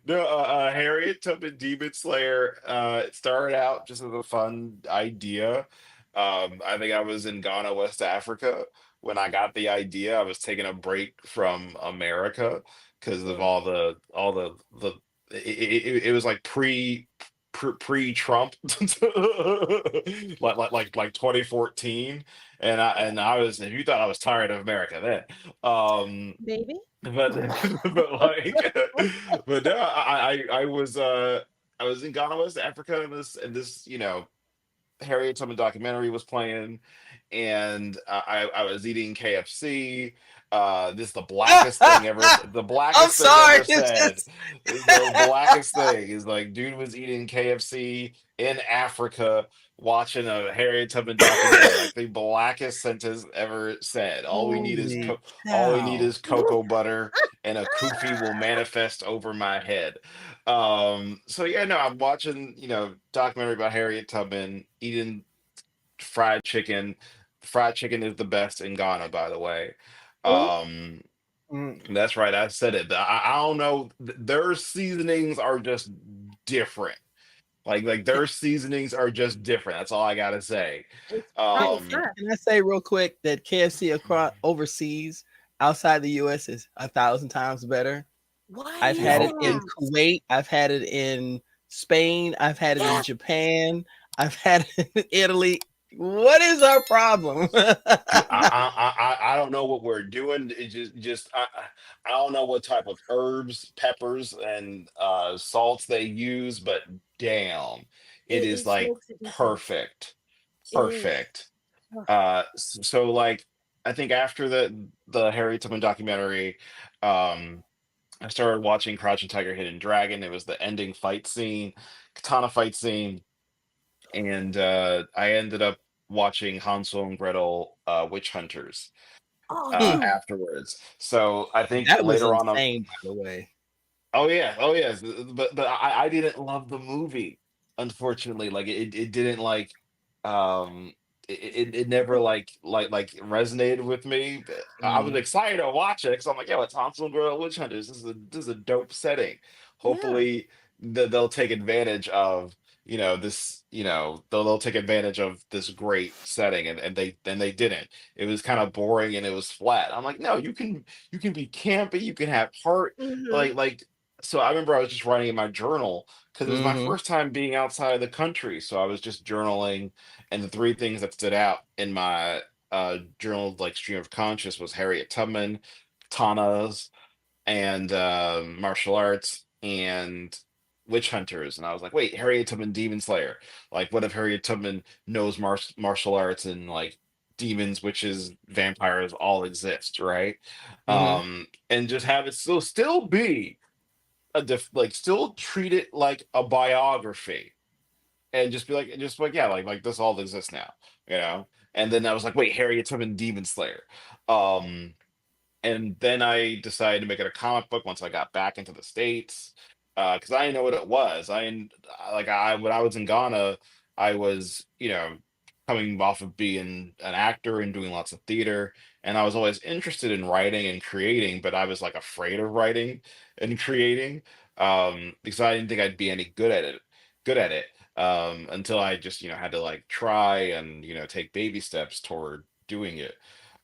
No, Harriet Tubman Demon Slayer. It started out just as a fun idea. I think I was in Ghana, West Africa, when I got the idea. I was taking a break from America because of Mm. the it was like pre Trump, like 2014, and I was, if you thought I was tired of America then, Baby? but but like but no, I was in Ghana, West Africa, and this Harriet Tubman documentary was playing, and I was eating KFC. This is the blackest thing ever. The I'm blackest thing sorry. ever It's said. just The blackest thing is like, dude was eating KFC in Africa, watching a Harriet Tubman documentary. Like the blackest sentence ever said. holy All we need cow. is cocoa butter, and a kufi will manifest over my head. So yeah, no, I'm watching, documentary about Harriet Tubman eating fried chicken. Fried chicken is the best in Ghana, by the way. Ooh. Um, Mm. that's right, I said it. I don't know. Their seasonings are just different. Like Can, their seasonings are just different. That's all I gotta say. It's can, probably Um, fresh. can I say real quick that KFC across overseas outside the US is 1,000 times better? I've had it no, in Yeah. Kuwait. I've had it in Spain. I've had it in Yeah. Japan. I've had it in Italy. What is our problem? I don't know what we're doing. It just I don't know what type of herbs, peppers, and salts they use, but damn, it It, is it like smokes a difference. perfect, It is. perfect. Ugh. So like I think after the Harry Tubman documentary, um, I started watching Crouching Tiger, Hidden Dragon. It was the ending fight scene, katana fight scene, and I ended up watching Hansel and Gretel, Witch Hunters, Oh, dude. afterwards. So I think That was later on, insane, by the way. oh yeah, oh yes, but I didn't love the movie, unfortunately. Like it didn't like, um it never like resonated with me. But I was Mm. excited to watch it because I'm like, yo, it's Hansel and Gretel Witch Hunters. This is a dope setting. Yeah. Hopefully they'll take advantage of, they'll take advantage of this great setting, and they didn't. It was kind of boring and it was flat. I'm like, no, you can be campy, you can have heart, Mm-hmm. like so I remember I was just writing in my journal because it was my Hmm. first time being outside of the country. So I was just journaling, and the three things that stood out in my journal, like stream of conscious, was Harriet Tubman, katanas, and martial arts, and witch hunters. And I was like, wait, Harriet Tubman, Demon Slayer. Like, what if Harriet Tubman knows martial arts, and like demons, witches, vampires all exist, right? Hmm. And just have it still be like still treat it like a biography, and just like yeah, like this all exists now, you know. And then I was like, wait, Harriet Tubman Demon Slayer. um and then I decided to make it a comic book once I got back into the States, because I didn't know what it was. Like I when I was in Ghana, I was, coming off of being an actor and doing lots of theater, and I was always interested in writing and creating, but I was like afraid of writing and creating, because I didn't think I'd be any good at it, until I just, had to like try and, take baby steps toward doing it.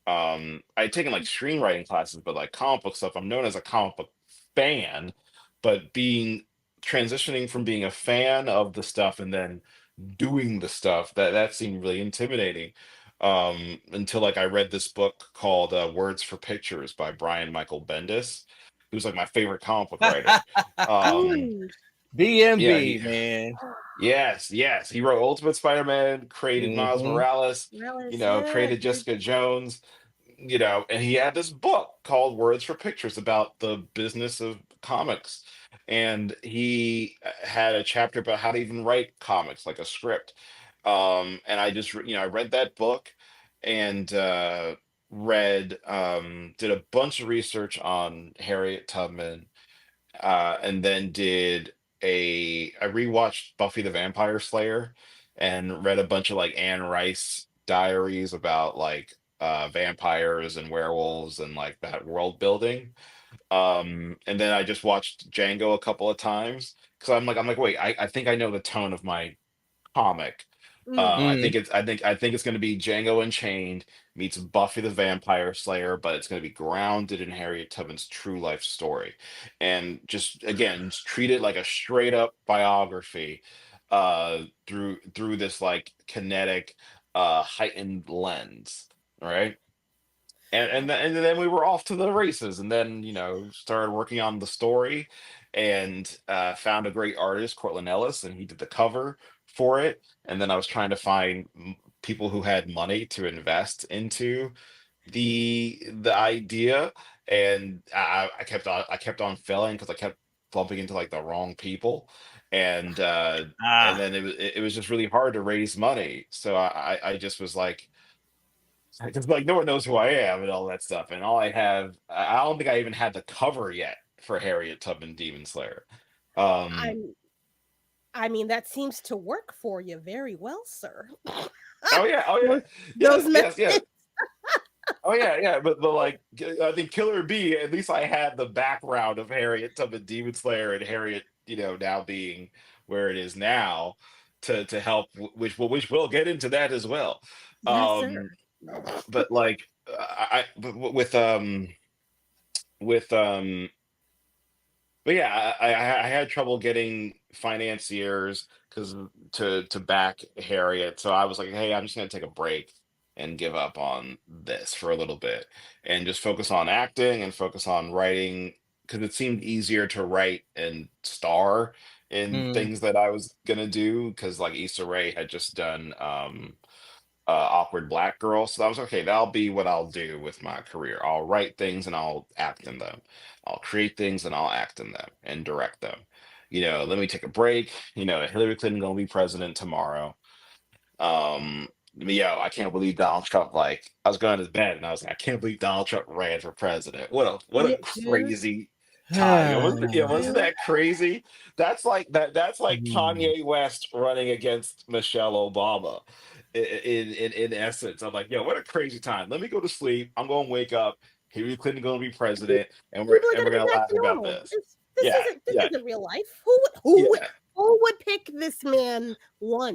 I'd taken like screenwriting classes, but like comic book stuff, I'm known as a comic book fan, but being transitioning from being a fan of the stuff and then doing the stuff, that seemed really intimidating. Until like I read this book called Words for Pictures by Brian Michael Bendis, who's like my favorite comic book writer. Um, Dude. yeah, BMB, man. yes, yes. He wrote Ultimate Spider-Man, created Miles Hmm. Morales, Realize, yeah, created dude. Jessica Jones, and he had this book called Words for Pictures about the business of comics. And he had a chapter about how to even write comics, like a script. And I just, I read that book, and did a bunch of research on Harriet Tubman, and then I rewatched Buffy the Vampire Slayer, and read a bunch of like Anne Rice diaries about like vampires and werewolves and like that world building. And then I just watched Django a couple of times because I'm like, wait, I think I know the tone of my comic. Mm. I think it's going to be Django Unchained meets Buffy the Vampire Slayer, but it's going to be grounded in Harriet Tubman's true life story, and just again just treat it like a straight up biography, through this like kinetic, heightened lens, right? And then we were off to the races, and then started working on the story, and found a great artist, Cortland Ellis, and he did the cover for it. And then I was trying to find people who had money to invest into the idea, and I kept on failing because I kept bumping into like the wrong people, and Ah. then it was just really hard to raise money. So I just was like, because like no one knows who I am and all that stuff, and all I have, I don't think I even had the cover yet for Harriet Tubman Demon Slayer. Um, I'm I mean, that seems to work for you very well, sir. oh yeah, oh yeah, Those yes, those yes, yes. methods. Oh yeah, yeah, but like I think Killer Bee, at least I had the background of Harriet Tubman Demon Slayer and Harriet, now being where it is now, to help, which we'll get into that as well. Yes, sir. Um, but like but with but yeah, I had trouble getting financiers because to back Harriet. So I was like, hey, I'm just gonna take a break and give up on this for a little bit and just focus on acting and focus on writing, because it seemed easier to write and star in Mm. things that I was gonna do, because like Issa Rae had just done awkward black girl. So I was okay. That'll be what I'll do with my career. I'll write things and I'll act in them. I'll create things and I'll act in them and direct them. Let me take a break. Hillary Clinton gonna be president tomorrow. I can't believe Donald Trump. Like, I was going to bed and I was like, I can't believe Donald Trump ran for president. What a Dude, crazy time. Wasn't dude. that crazy? That's like Mm. Kanye West running against Michelle Obama. In essence, I'm like, yo, what a crazy time. Let me go to sleep. I'm gonna wake up. Hillary Clinton gonna be president, and we're People are and we're gonna be gonna back laugh to about normal. this. This Yeah, isn't this yeah, isn't real life. Who would pick this man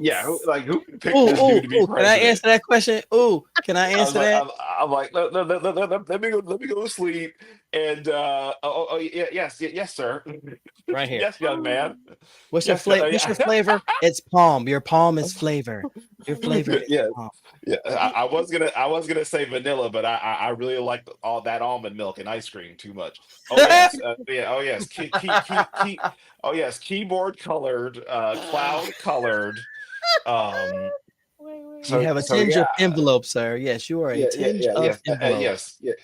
yeah. once? Who picked Ooh, this dude ooh, to be ooh. Can I president? answer that question? Ooh, can I I was answer like, that? I'm like, let me go to sleep, and yeah, yes, yes, sir, Right here. yes, young man, What's your yes, flavor? What's your yeah, flavor? It's palm. Your palm is flavor. Your flavor is yeah, palm. yeah. You, I was gonna say vanilla, but I really like all that almond milk and ice cream too much. Oh yes, yeah, oh yes, oh yes, keyboard colored, cloud colored. Um, wait, wait, You so have a so tinge yeah. of envelope, sir. Yes, you are a Yeah, yeah, tinge yeah, of yes, envelope.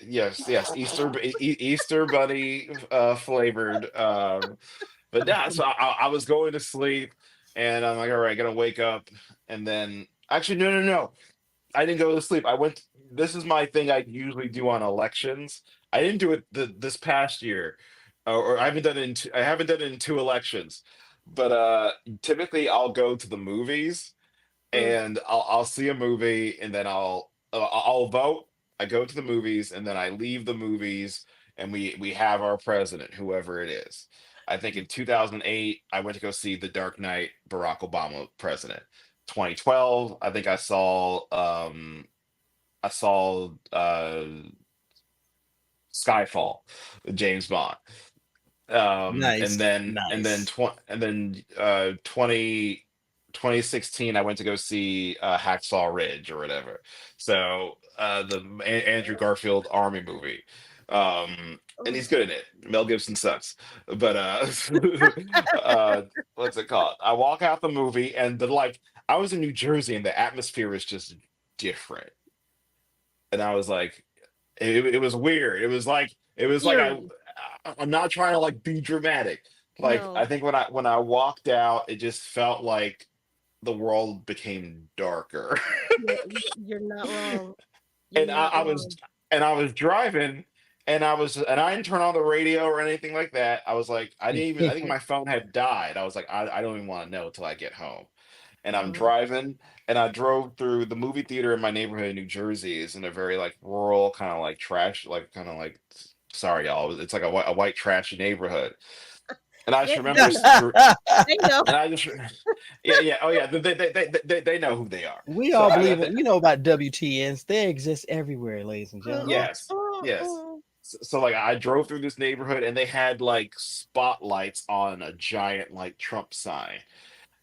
yes, yes. Easter bunny flavored. But yeah, so I was going to sleep, and I'm like, all right, gonna wake up, and then actually, no, no, no, I didn't go to sleep. I went. This is my thing I usually do on elections. I didn't do it this past year, or I haven't done it in two elections, but typically I'll go to the movies mm, and I'll see a movie, and then I'll vote. I go to the movies and then I leave the movies, and we have our president, whoever it is. I think in 2008 I went to go see The Dark Knight, Barack Obama president. 2012 I think I saw Skyfall, James Bond. And Nice, then nice. 2016 I went to go see Hacksaw Ridge or whatever. So the Andrew Garfield army movie. And mm. he's good in it. Mel Gibson sucks. But uh what's it called? I walk out the movie, and I was in New Jersey and the atmosphere was just different. And I was like, it was weird. It was like Eerie. I'm not trying to like be dramatic. Like, I No, think when I walked out, it just felt like the world became darker. you're not wrong. You're and I, not I was wrong. and I was driving, and I didn't turn on the radio or anything like that. I was like, I think my phone had died. I was like, I don't even want to know till I get home. And I'm Mm, driving, and I drove through the movie theater in my neighborhood in New Jersey is in a very like rural kind of like trash, like kind of like sorry, y'all. It's like a white trashy neighborhood. And I just They, remember, they know. They know. and I just, yeah, yeah, oh yeah, they know who they are. We So all I, believe it. You know about WTNs. They exist everywhere, ladies and gentlemen. yes, yes. So like I drove through this neighborhood and they had like spotlights on a giant like Trump sign,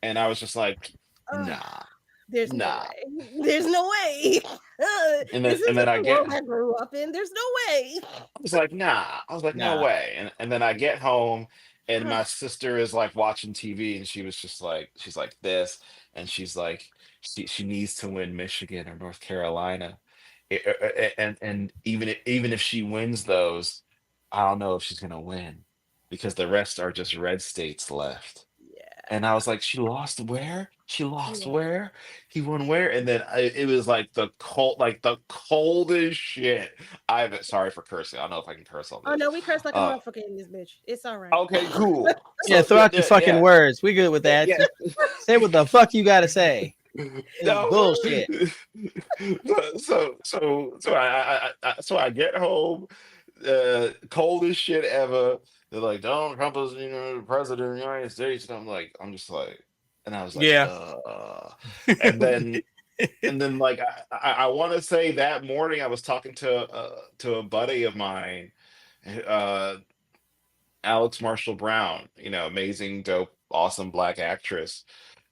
and I was just like, Uh, nah, there's no nah. way. There's no way. This And then isn't I the get world I grew up in. There's no way. I was like, nah. I was like, no Nah. way. And then I get home and my sister is like watching TV and she was just like, she's like this, and she's like, she needs to win Michigan or North Carolina. And even if she wins those, I don't know if she's gonna win because the rest are just red states left. And I was like, she lost where? She lost Yeah. where? He won where? And then it was like the coldest shit. Sorry for cursing. I don't know if I can curse on Oh this. no, we curse like a Uh, motherfucker in this bitch. It's all right. okay, cool. Yeah, So throw out your fucking yeah, words. We good with that. yeah. Just say what the fuck you gotta say. It's No. bullshit. So I get home, coldest shit ever. They're like, Donald Trump is, the president of the United States, and I'm just like, and I was like, Yeah. and then like I want to say that morning I was talking to a buddy of mine, uh, Alex Marshall Brown, amazing, dope, awesome black actress.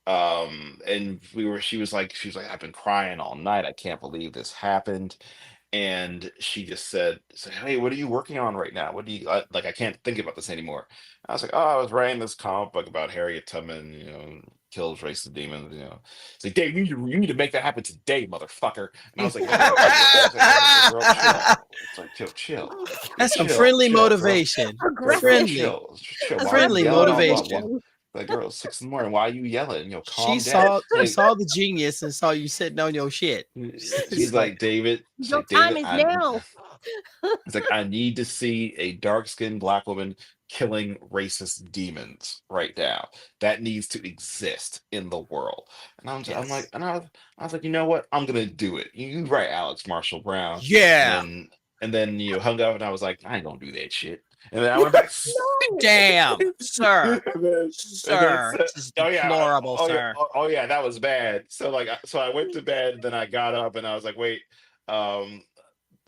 And she was like, I've been crying all night. I can't believe this happened. And she just said, hey, what are you working on right now? What do you like? I can't think about this anymore. I was like, oh, I was writing this comic book about Harriet Tubman, kills racist demons. It's like, Dave, you need to make that happen today, motherfucker. And I was like, I was like, girl, chill. It's like, chill. Yeah, That's some chill, friendly chill, girl. motivation. Aggressive. Friendly. Chill. Why are you Friendly yelling? motivation. Like, girl, it's 6 in the morning. Why are you yelling? She Calm down. saw Like, the genius and saw you sitting on your shit. she's like, David. She's Your like, time David. is now. It's like, I need to see a dark-skinned black woman killing racist demons right now. That needs to exist in the world. And I'm like, Yes. I was like, you know what? I'm gonna do it. You right, Alex Marshall Brown. Yeah. And then you hung up, and I was like, I ain't gonna do that shit. And then I went back. No. Damn, sir. and then, Sir. This is oh yeah, deplorable, sir. oh yeah, that was bad. So like, so I went to bed, then I got up, and I was like, wait, um,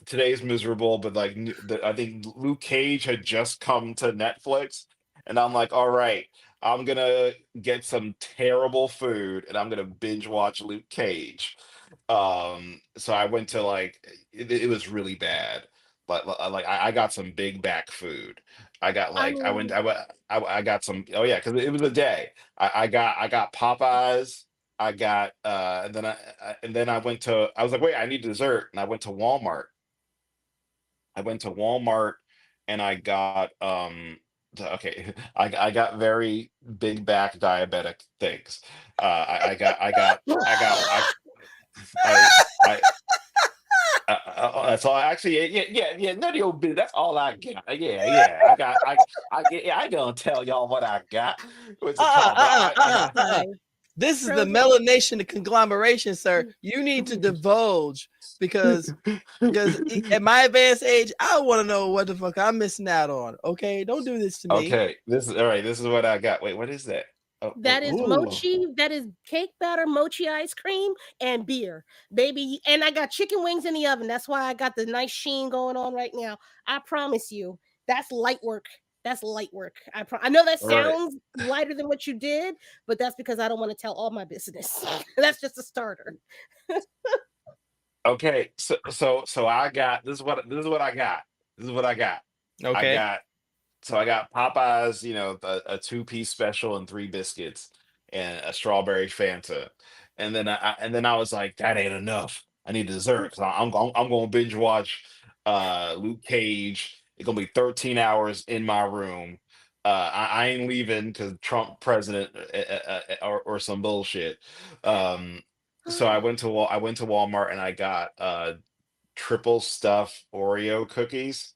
today's miserable, but like, I think Luke Cage had just come to Netflix, and I'm like, all right, I'm gonna get some terrible food, and I'm gonna binge watch Luke Cage. So I went to like, it was really bad, but like I got some big back food. I got I like mean, I got some, oh yeah, because it was a day. I got Popeyes. I got and then I was like, wait, I need dessert, and I went to Walmart. And I got okay, I got very big back diabetic things. I that's all. Actually, yeah. None of your business. That's all I got. Yeah. I ain't gonna tell y'all what I got. What's it called? But I got. hi. This is the Frozen. melanation, the conglomeration, sir. You need to divulge because at my advanced age, I want to know what the fuck I'm missing out on. Okay, don't do this to me. Okay, this is all right. This is what I got. Wait, what is that? That is Ooh. mochi. That is cake batter, mochi ice cream, and beer, baby. And I got chicken wings in the oven. That's why I got the nice sheen going on right now. I promise you, that's light work. That's light work. I know that All right. sounds lighter than what you did, but that's because I don't want to tell all my business. That's just a starter. Okay. So I got this is what I got. This is what I got. I Okay. got I got Popeyes, a two-piece special and three biscuits and a strawberry Fanta. And then I was like, that ain't enough. I need dessert because I'm going to binge watch Luke Cage. It's gonna be 13 hours in my room. I ain't leaving because Trump president, or some bullshit. So I went to Walmart and I got triple stuffed Oreo cookies,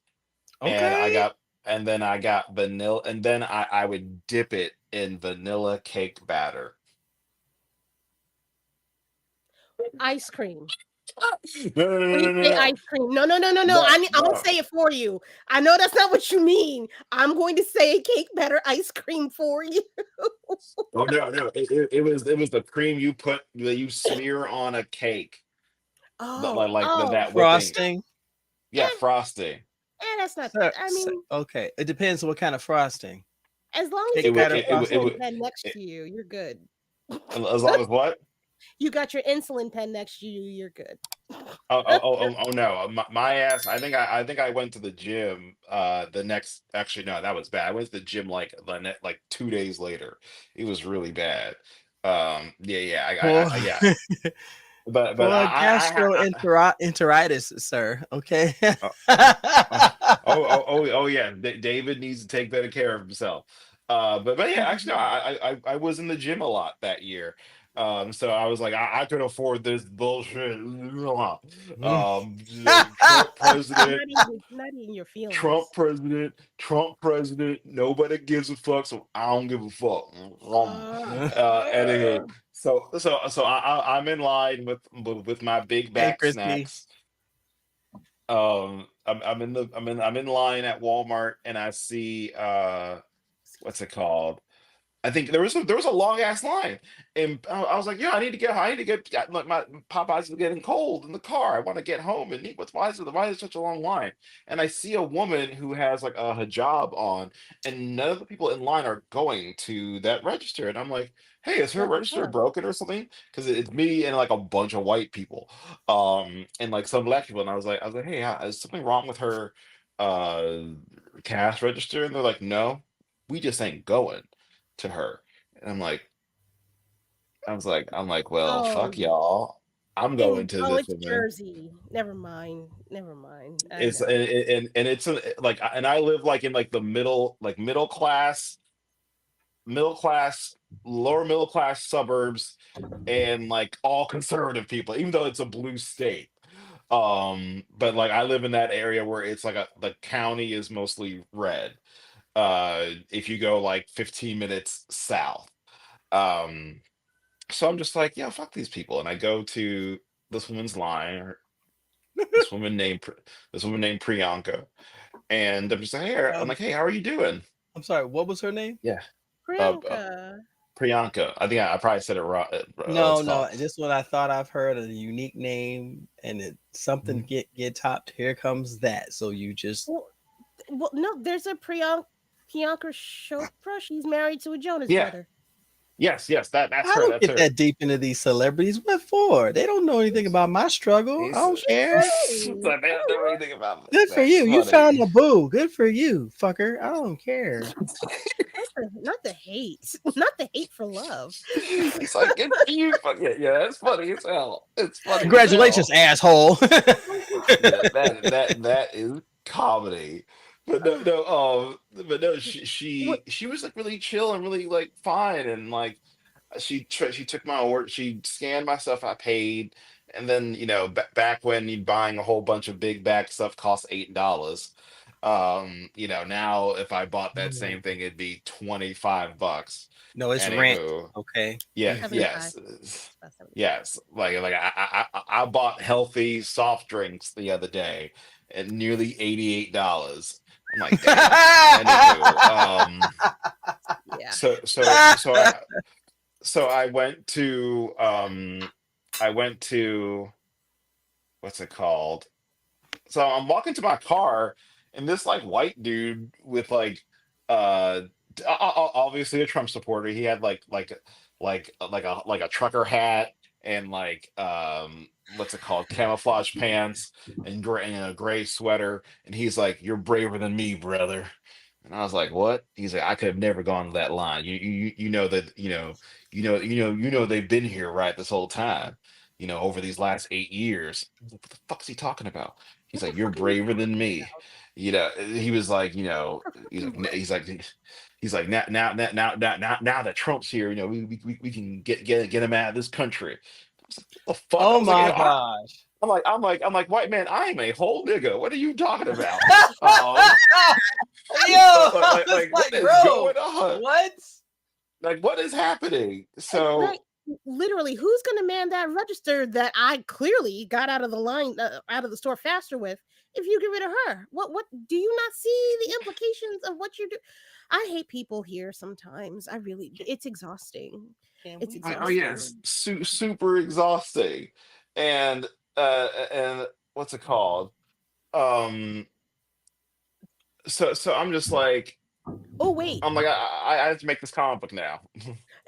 and Okay. then I got vanilla, and then I would dip it in vanilla cake batter. Ice cream. No, no, no, no, Please no, say no. ice cream. No. I'm gonna No. say it for you. I know that's not what you mean. I'm going to say cake batter ice cream for you. Oh no. It was the cream you put that you smear on a cake. Like Oh. that whipping. Frosting. Yeah, Eh, frosting. that's not. Sir, I mean, okay. It depends on what kind of frosting. as long as Cake you It got would batter your it, it, would- it, frosting. insulin would- pen next it, to you, you're good. as long as what? You got your insulin pen next to you, you're good. Oh no, my ass. I think I went to the gym. The next, actually no, that was bad. I went to the gym like 2 days later. It was really bad. Yeah. For Yeah. But for gastroenteritis, sir. Okay. uh, uh, oh yeah. David needs to take better care of himself. But yeah, actually, no, I was in the gym a lot that year. So I was like, I could afford this bullshit. Trump president, Not in your Trump feelings. president, Trump president. Nobody gives a fuck, so I don't give a fuck. Anywho, I'm in line with my big Hey, back Christy. snacks. I'm in line at Walmart and I see what's it called? I think there was a long ass line, and I was like, "Yeah, I need to get like my Popeyes is getting cold in the car. I want to get home and eat. Why is it such a long line?" And I see a woman who has like a hijab on, and none of the people in line are going to that register. And I'm like, "Hey, is her What the register fuck? broken or something?" Because it's me and like a bunch of white people, and like some black people. And I was like, "Hey, is something wrong with her uh cash register?" And they're like, "No, we just ain't going to her." And I'm like, well, Oh, fuck y'all. I'm going to this it's woman. Jersey. Never mind. Never mind. I It's know. and it's and I live like in like the middle class, lower middle class suburbs, and like all conservative people, even though it's a blue state. But like I live in that area where it's like the county is mostly red. If you go like 15 minutes south. Um, So I'm just like, yeah, fuck these people. And I go to this woman's line, or this woman named this woman named Priyanka, and I'm just like, hey, I'm Um, like, hey, how are you doing? I'm sorry. What was her name? Yeah, uh, uh, Priyanka. Priyanka. I think I probably said it wrong. What's No, it no. called? This one I thought I've heard a unique name, and it something Mhm. get topped. Here comes that. So you just Well, no, there's a Priyanka Chopra. She's married to a Jonas Yeah, brother. yes, that's I her. don't That's get her. that deep into these celebrities. What for? They don't know anything about my struggle. I He's, don't care. it's like, they don't know anything about this. Good for you. That's You funny. found a boo. Good for you, fucker. I don't care. Not the hate. Not the hate for love. It's like, good for you. Yeah, that's funny as hell. It's funny as Congratulations, hell. asshole. Yeah, that is comedy. But no, What? she was like really chill and really like fine, and like she took my order, she scanned my stuff, I paid, and then back when you buying a whole bunch of big bag stuff cost $8. Now if I bought that same thing, it'd be $25. No, it's rent. Anywho, Okay. yeah, 75. yes. About 75. Yes, like I bought healthy soft drinks the other day at nearly $88. I'm like, damn. Anywho, Yeah. so I went to what's it called? So I'm walking to my car, and this like white dude with like obviously a Trump supporter. He had like a trucker hat and like what's it called, camouflage pants and a gray sweater, and he's like, "You're braver than me, brother." And I was like, "What?" He's like, "I could have never gone to that line. You know that they've been here right this whole time. Over these last 8 years." I was like, what the fuck's he talking about? He's What the like, "You're fuck are you braver talking than me." He was like, he's like, now that Trump's here, we can get him out of this country. I was like, what the fuck? I Oh was like, my gosh. I'm like, white man, I am a whole nigga. What are you talking about? Um, Yo, I like, was what like, is bro, going on? what? Like, what is happening? But So, literally, who's going to man that register that I clearly got out of the line, out of the store faster with? If you give it to her, what do you not see the implications of what you're doing? I hate people here sometimes. I really, it's exhausting. Can It's we Oh just yeah, exhausting. it's super exhausting. And what's it called? Um, so I'm just like, Oh wait, I have to make this comic book now.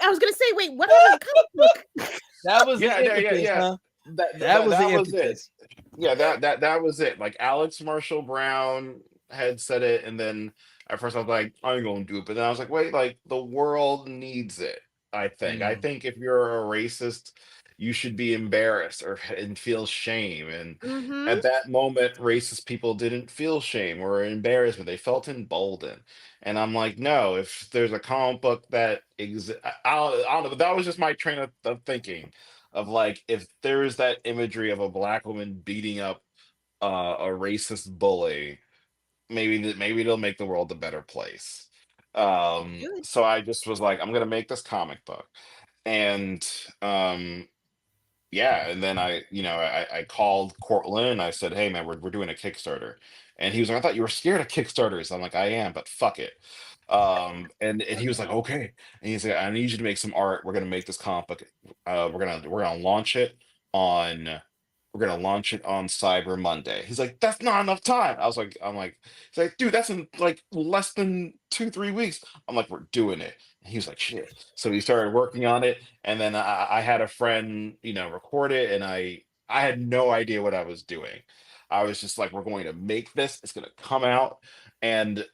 I was gonna say, wait, what happened to the comic book? that was the Yeah, impetus, yeah. huh? That That that was the that was it. impetus. Yeah, that was it. Like Alex Marshall Brown had said it, and then at first I was like, I'm going to do it, but then I was like, wait, like the world needs it. I Mm. think if you're a racist, you should be embarrassed and feel shame. And Mm-hmm. at that moment, racist people didn't feel shame or embarrassment; they felt emboldened. And I'm like, no, if there's a comic book that exists, I don't know, but that was just my train of thinking of like if there is that imagery of a black woman beating up a racist bully, maybe it'll make the world a better place. Good. So I just was like, I'm gonna make this comic book, and um, yeah, and then I called Cortland and I said, hey man, we're doing a Kickstarter, and he was like, I thought you were scared of Kickstarters. I'm like, I am, but fuck it. And he was like, okay, and he's like, I need you to make some art. We're gonna make this comic book. We're gonna launch it on Cyber Monday. He's like, that's not enough time. He's like, dude, that's in like less than 2 3 weeks. I'm like, we're doing it. And he was like, shit. So he started working on it, and then I had a friend, record it, and I had no idea what I was doing. I was just like, we're going to make this. It's going to come out, and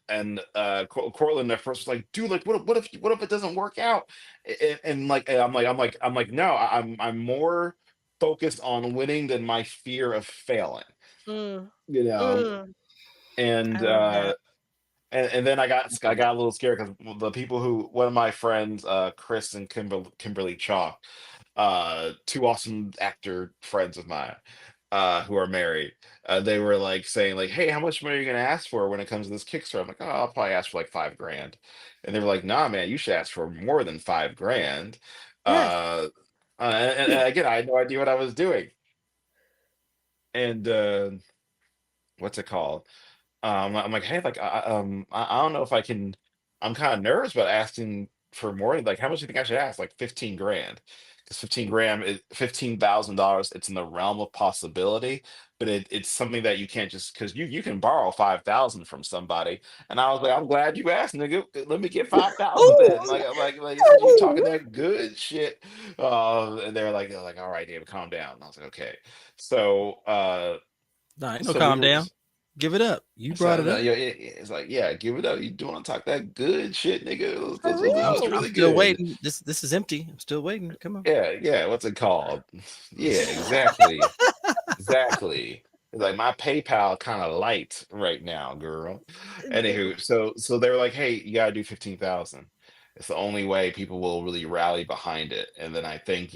Cortland at first was like, dude, like, what if it doesn't work out? I'm like, no, I'm more focused on winning than my fear of failing. Mm, You know, mm. I and love uh, that. and then I got a little scared because the people who one of my friends, Chris and Kimberly Chalk, two awesome actor friends of mine, who are married, they were like saying like, hey, how much money are you gonna ask for when it comes to this Kickstarter? I'm like, oh, I'll probably ask for like 5 grand, and they were like, nah, man, you should ask for more than 5 grand. Yes. Uh, and again, I had no idea what I was doing, and what's it called? I'm like, hey, like, I don't know if I can. I'm kind of nervous about asking for more. Like, how much do you think I should ask? Like 15 grand, because 15 grand is $15,000. It's in the realm of possibility, but it's something that you can't just because you can borrow 5,000 from somebody. And I was like, I'm glad you asked, nigga. Let me get 5,000 Ooh, then. Like since you talking ooh. that good shit. And they're like, all right, David, calm down. And I was like, okay. So Nah, ain't no so we calm were. down. Give it up. You brought So it no, up. yeah, it's like, yeah, give it up. You want to talk that good shit, nigga? For It's I'm real. really still good. waiting. This is empty. I'm still waiting. Come on. Yeah. What's it called? Yeah, exactly. It's like my PayPal kind of light right now, girl. Anywho, so they were like, hey, you gotta do 15,000. It's the only way people will really rally behind it. And then I think,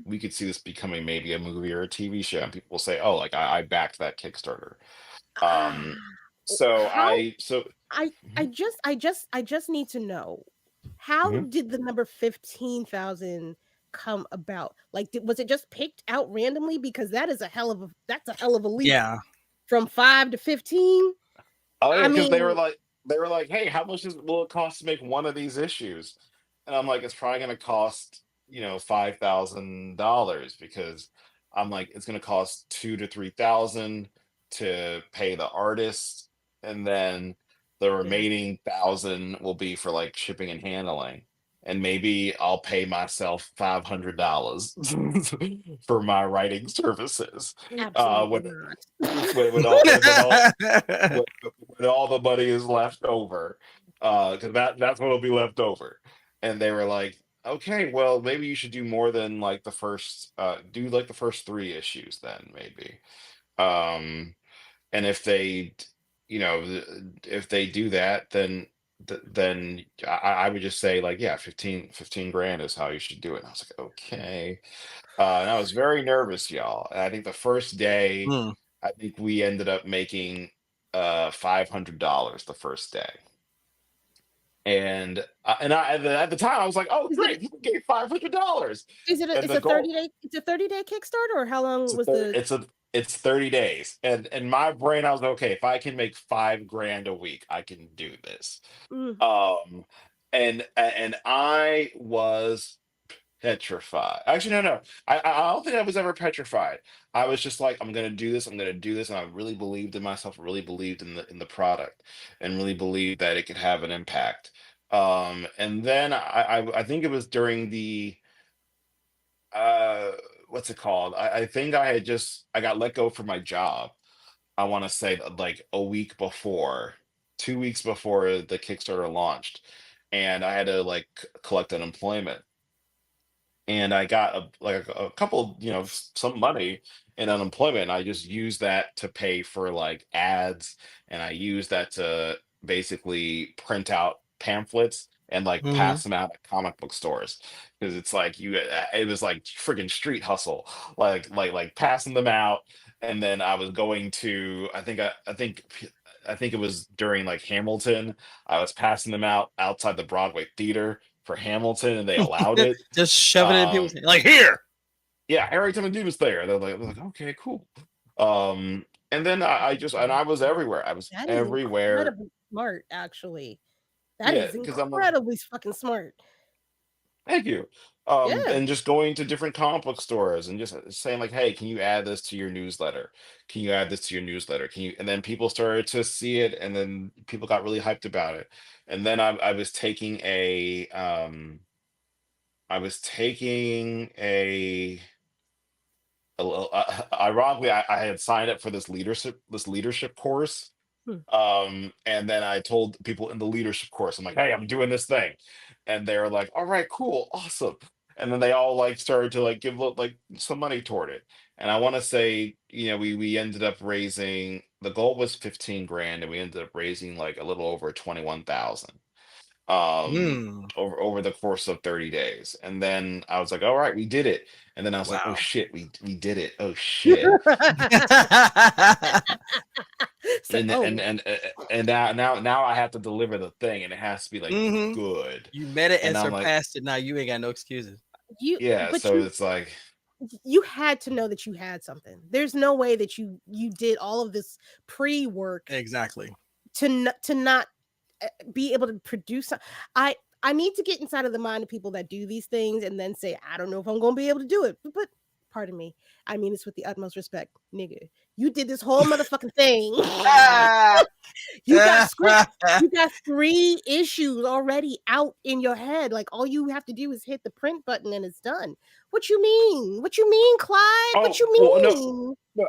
we could see this becoming maybe a movie or a TV show, and people will say, oh, like I backed that Kickstarter. Ah, Um, so how I so. Mhm, I just need to know, how mhm. did the number 15,000 come about? Like, was it just picked out randomly? Because that's a hell of a leap Yeah. from 5 to 15. Oh yeah, I because they were mean, like, hey, how much will it cost to make one of these issues? And I'm like, it's probably gonna cost, $5,000, because I'm like, it's gonna cost 2 to 3 thousand to pay the artist, and then the yeah, remaining thousand will be for like shipping and handling. And maybe I'll pay myself $500 for my writing services. absolutely When not. when, when all the money is left over, because that's what'll be left over. And they were like, okay, well, maybe you should do more than like do like the first 3 issues then, maybe. um and if if they do that, then I would just say like, yeah, 15 grand is how you should do it. And I was like, okay. And I was very nervous, y'all. And I think the first day, Mm. I think we ended up making $500 the first day. And at the time I was like, oh Is it great, people gave $500, is it a and it's the a goal 30-day it's a 30-day Kickstarter, or how long it's a was thir- the it's a it's 30 days, and in my brain I was like, okay, if I can make 5 grand a week, I can do this. mm, Um, and I was petrified. Actually, no, no. I don't think I was ever petrified. I was just like, I'm gonna do this. I'm gonna do this, and I really believed in myself. Really believed in the product, and really believed that it could have an impact. And then I think it was during the uh what's it called? I think I got let go from my job. I want to say like a week before, 2 weeks before the Kickstarter launched, and I had to like collect unemployment, and I got a couple, some money in unemployment. And I just used that to pay for like ads, and I used that to basically print out pamphlets and like Mhm. pass them out at comic book stores, because it's like it was like freaking street hustle, like passing them out. And then I was going to, I think it was during like Hamilton. I was passing them out outside the Broadway theater for Hamilton, and they allowed it. Just shove it in people's um, hand. Like, here. yeah, Harriet Tubman was there. They're like, okay, cool. And then I was everywhere. I was that is everywhere. incredibly smart, actually. That Yeah, is because I'm like, incredibly fucking smart. thank you. Yeah. And just going to different comic book stores and just saying like, hey, can you add this to your newsletter? Can you add this to your newsletter? Can you? And then people started to see it, and then people got really hyped about it. And then I was taking ironically, I had signed up for this leadership course. Hmm. And then I told people in the leadership course, I'm like, hey, I'm doing this thing. And they were like, all right, cool, awesome. And then they all like started to like give like some money toward it. And I want to say, we ended up raising, the goal was 15 grand, and we ended up raising like a little over 21,000, Mm. over the course of 30 days. And then I was like, all right, we did it. And then I was like, oh Wow. shit, we did it. Oh shit. So, And and oh, and uh, and now I have to deliver the thing, and it has to be like Mhm. good. You met it And and I'm like, surpassed it. Now you ain't got no excuses. yeah, but so it's like, you had to know that you had something. There's no way that you did all of this pre-work Exactly. to not be able to produce I need to get inside of the mind of people that do these things and then say, I don't know if I'm gonna be able to do it. But pardon me. I mean this with the utmost respect. Nigga, you did this whole motherfucking thing. Ah! You got script. You got 3 issues already out in your head. Like all you have to do is hit the print button and it's done. What you mean? What you mean, Clyde? What oh you well, no, mean? no.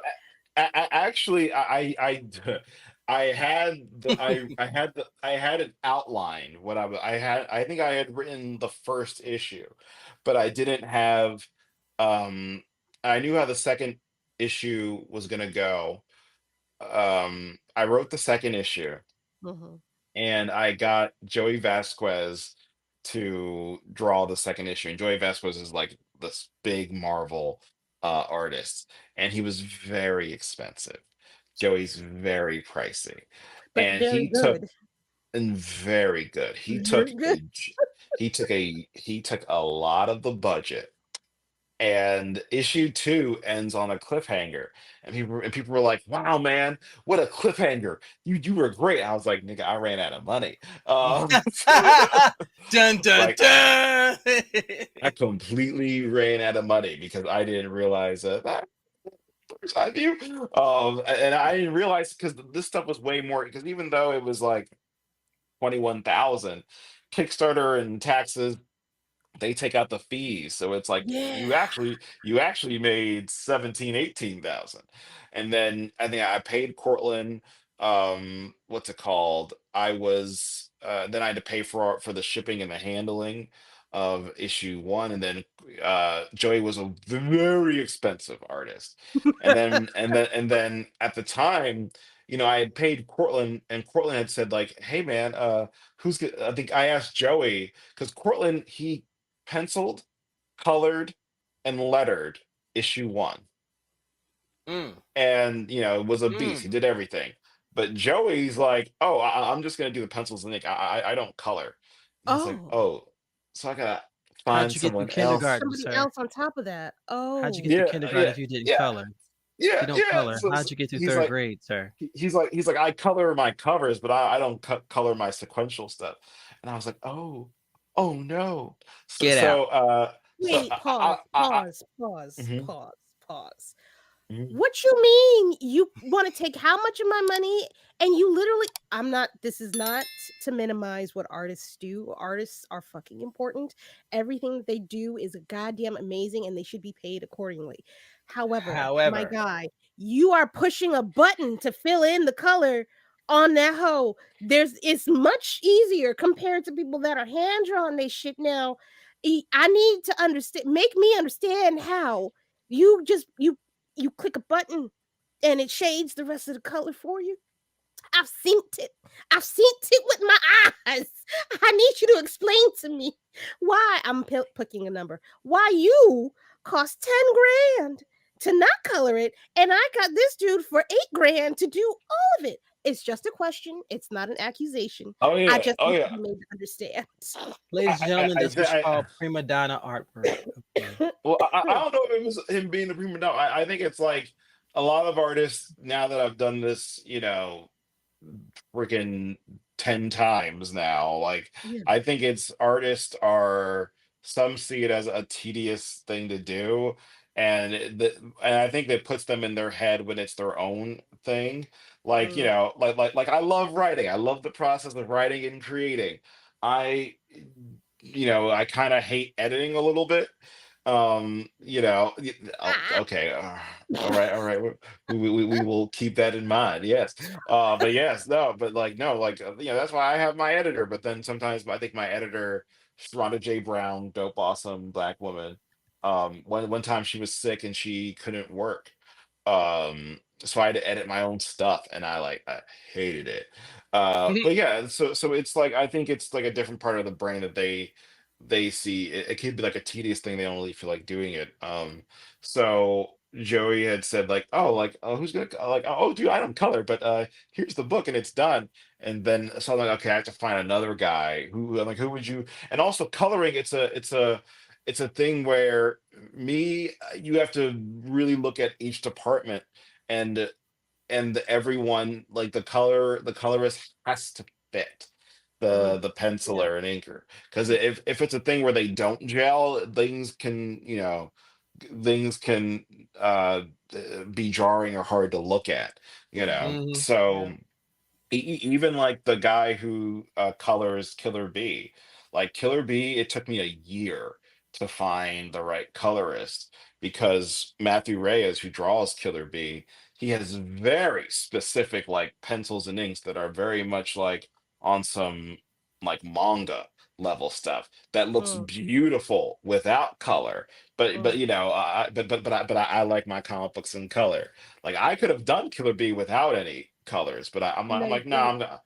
Actually, I had I had an outline. I think I had written the first issue, but I didn't have. Um, I knew how the second issue was gonna go. I wrote the second issue, Mhm. and I got Joey Vasquez to draw the second issue. And Joey Vasquez is like this big Marvel artist, and he was very expensive. Joey's very pricey, But and very good. very good. Very good. He took a lot of the budget, and issue two ends on a cliffhanger, and people were like, wow, man, what a cliffhanger. You were great. I was like, nigga, I ran out of money. Dun dun Like, dun. I completely ran out of money because I didn't realize that bird's eye view. And I didn't realize, because this stuff was way more, because even though it was like 21,000, Kickstarter and taxes, they take out the fees, so it's like Yeah. you actually made 17, 18,000. And then I think I paid Cortland, what's it called, I was then I had to pay for the shipping and the handling of issue one. And then Joey was a very expensive artist. And then at the time, I had paid Cortland, and Cortland had said like, hey man, I think I asked Joey, because Cortland, he penciled, colored, and lettered issue one, Mm, and was a beast. He mm. did everything. But Joey's like, oh, I'm just gonna do the pencils and ink. I don't color. And I was like, Oh, oh, so I gotta How'd find you get through someone else. kindergarten, somebody sir? else on top of that. How'd you get Oh, through Yeah, kindergarten yeah, if you didn't yeah, color? If yeah, you don't yeah. color, So how'd you get through he's third like, grade, sir? he's like, I color my covers, but I don't color my sequential stuff. And I was like, oh no. So Get out. so uh so wait, pause, I pause, pause, mhm, pause, pause. mhm. What you mean you want to take how much of my money and you literally I'm not this is not to minimize what artists do. Artists are fucking important. Everything that they do is goddamn amazing and they should be paid accordingly. However, my However, guy, you are pushing a button to fill in the color on that hoe. It's much easier compared to people that are hand drawing they shit now. I need to understand make me understand how you click a button and it shades the rest of the color for you. I've seen it. I've seen it with my eyes. I need you to explain to me why I'm picking a number. Why you cost 10 grand to not color it, and I got this dude for 8 grand to do all of it. It's just a question. It's not an accusation. Oh I yeah, just oh need yeah. to be made to understand. ladies and gentlemen, that's what you I call prima donna artwork. Okay. well, I don't know if it was him being the prima donna. I think it's like a lot of artists now that I've done this, freaking 10 times now. Like, Yeah. I think it's artists are some see it as a tedious thing to do, and and I think that puts them in their head when it's their own thing. Like, Mm. like I love writing. I love the process of writing and creating. I I kind of hate editing a little bit. Oh, Ah. okay. All right. We will keep that in mind. Yes. But yes, no, but like, no, like, that's why I have my editor. But then sometimes I think my editor, Rhonda J. Brown, dope, awesome black woman. One time she was sick and she couldn't work. So I had to edit my own stuff, and I hated it. But yeah, so it's like I think it's like a different part of the brain that they see it could be like a tedious thing they don't really feel like doing it. So Joey had said like, oh, like, oh, who's gonna like, oh, dude, I don't color, but here's the book and it's done. And then so I'm like, okay, I have to find another guy who, I'm like, who would you? And also coloring, it's a thing where you have to really look at each department, and everyone, like, the colorist has to fit Mm. the Yeah. penciler and inker, because if it's a thing where they don't gel, things can be jarring or hard to look at, Yeah. Mhm. Yeah. so even like the guy who colors Killer Bee, like Killer Bee, it took me a year to find the right colorist, because Matthew Reyes, who draws Killer Bee, he has very specific like pencils and inks that are very much like on some like manga level stuff that looks Mm. beautiful without color. But Mm. I like my comic books in color. Like, I could have done Killer Bee without any colors, but I'm No, you like, nah, can't. I'm not.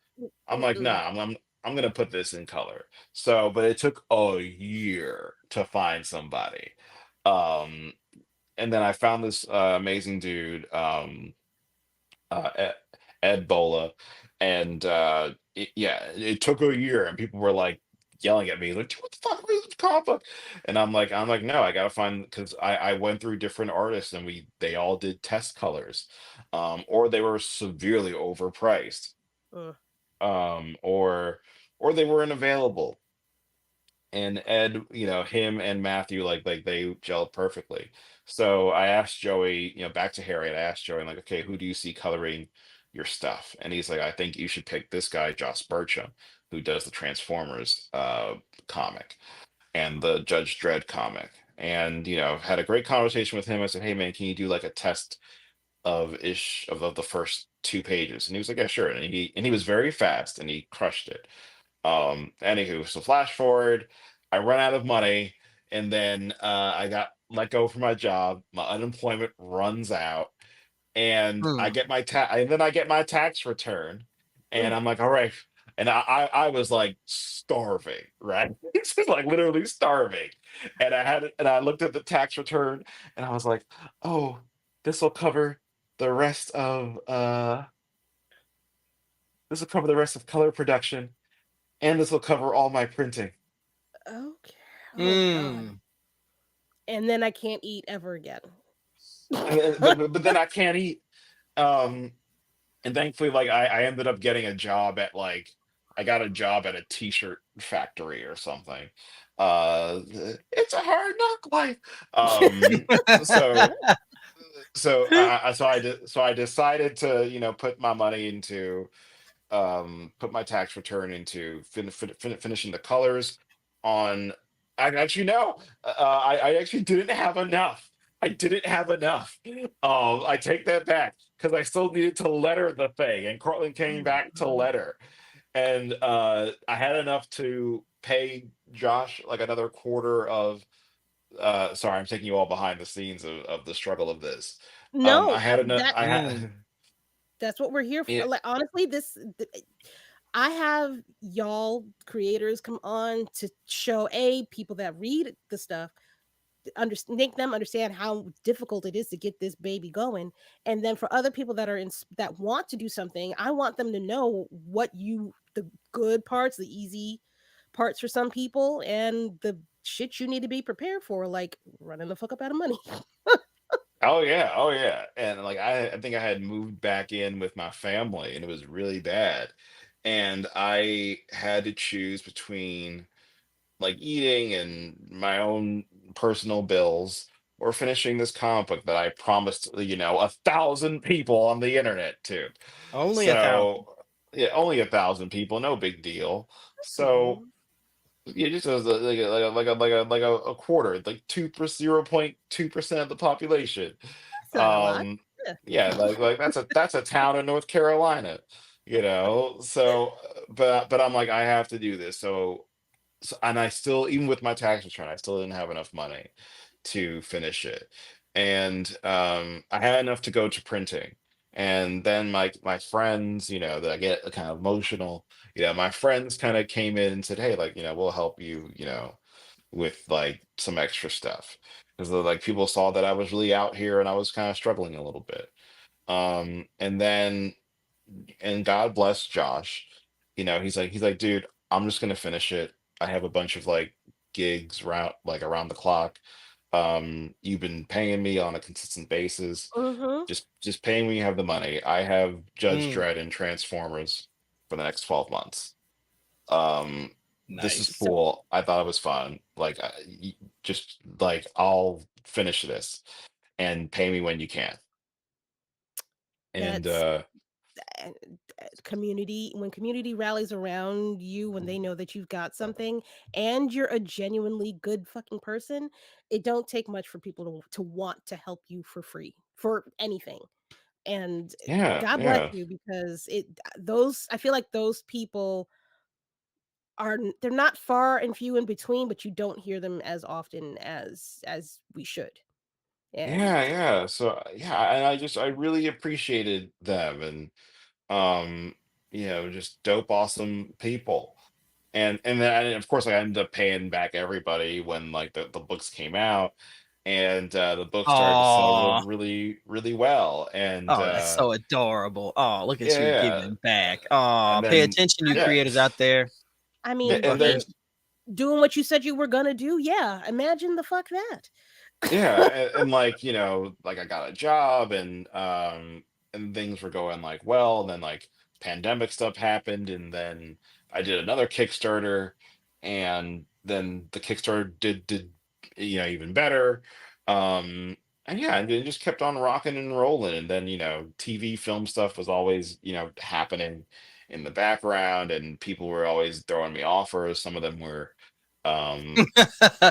I'm like, Mm-mm. nah, I'm gonna put this in color. So, but it took a year to find somebody. Um, and then I found this amazing dude, Ed, Ed Bola, and yeah, it took a year, and people were like yelling at me, like, "What the fuck is this comic book?" And I'm like, no, I gotta find, because I went through different artists, and they all did test colors, or they were severely overpriced, Mm. or they weren't available. And Ed, him and Matthew, like they gelled perfectly. So I asked Joey, back to Harriet, I asked Joey, like, okay, who do you see coloring your stuff? And he's like, I think you should pick this guy, Joss Burcham, who does the Transformers comic and the Judge Dredd comic. And had a great conversation with him. I said, hey man, can you do like a test of the first 2 pages? And he was like, yeah, sure. And he was very fast and he crushed it. Anywho, so flash forward, I run out of money, and then I got let go from my job. My unemployment runs out, and Mm. I get my tax return, and Mm. I'm like, all right. And I was like starving, right? It's just like literally starving. And I looked at the tax return, and I was like, oh, this will cover the rest of color production. and this will cover all my printing. Okay. Oh God. Mm. And then I can't eat ever again. And then, but then I can't eat. Um, and thankfully, like I ended up getting a job at like I got a job at a t-shirt factory or something. It's a hard knock life. Um, so so I decided to put my money into put my tax return into finishing the colors on. I actually no, I actually didn't have enough. I didn't have enough. I take that back because I still needed to letter the thing, and Cortland came back to letter, and I had enough to pay Josh like another quarter of. Sorry, I'm taking you all behind the scenes of the struggle of this. I No, had enough. that I Mm. had. that's what we're here for. Yeah, Like honestly, I have y'all creators come on to show people that read the stuff, make them understand how difficult it is to get this baby going, and then for other people that that want to do something, I want them to know the good parts, the easy parts for some people, and the shit you need to be prepared for, like running the fuck up out of money. oh yeah, oh yeah. And like I think I had moved back in with my family and it was really bad. And I had to choose between like eating and my own personal bills or finishing this comic book that I promised, 1,000 people on the internet to. Only 1,000. So yeah, only 1,000 people, no big deal. That's So normal. yeah, just as a quarter, like 0.2% of the population. That's not a lot. Um, Yeah. yeah, like that's a town in North Carolina, So, but I'm like, I have to do this. And I still, even with my tax return, I still didn't have enough money to finish it. And I had enough to go to printing. And then my friends, that I get kind of emotional, my friends kind of came in and said, hey, like, we'll help you, with like some extra stuff. Because like people saw that I was really out here and I was kind of struggling a little bit. And then and God bless Josh. He's like, dude, I'm just gonna finish it. I have a bunch of like gigs around the clock. You've been paying me on a consistent basis. Mm-hmm. Just pay me when you have the money. I have Judge Mm. Dredd and Transformers for the next 12 months. Um, this is Nice. So cool. I thought it was fun. Like, just like I'll finish this and pay me when you can. And that's uh, community. When community rallies around you, when they know that you've got something and you're a genuinely good fucking person, it don't take much for people to want to help you for free for anything. And yeah, God bless yeah. you, because those I feel like those people they're not far and few in between, but you don't hear them as often as we should. And Yeah, yeah. So yeah, and I really appreciated them and um, just dope, awesome people. And then of course I ended up paying back everybody when like the books came out and the book started to sell Oh, really, really well. And oh, that's so adorable. Oh, look at yeah, you yeah. giving back. Oh, And pay then attention, you yeah. creators out there. I Yeah, mean, and then doing what you said you were gonna do. Yeah, imagine the fuck that. yeah, and like, like I got a job and things were going like well, and then like pandemic stuff happened, and then I did another Kickstarter, and then the Kickstarter did even better. Um and yeah, and it just kept on rocking and rolling. And then, TV film stuff was always, happening in the background, and people were always throwing me offers. Some of them were um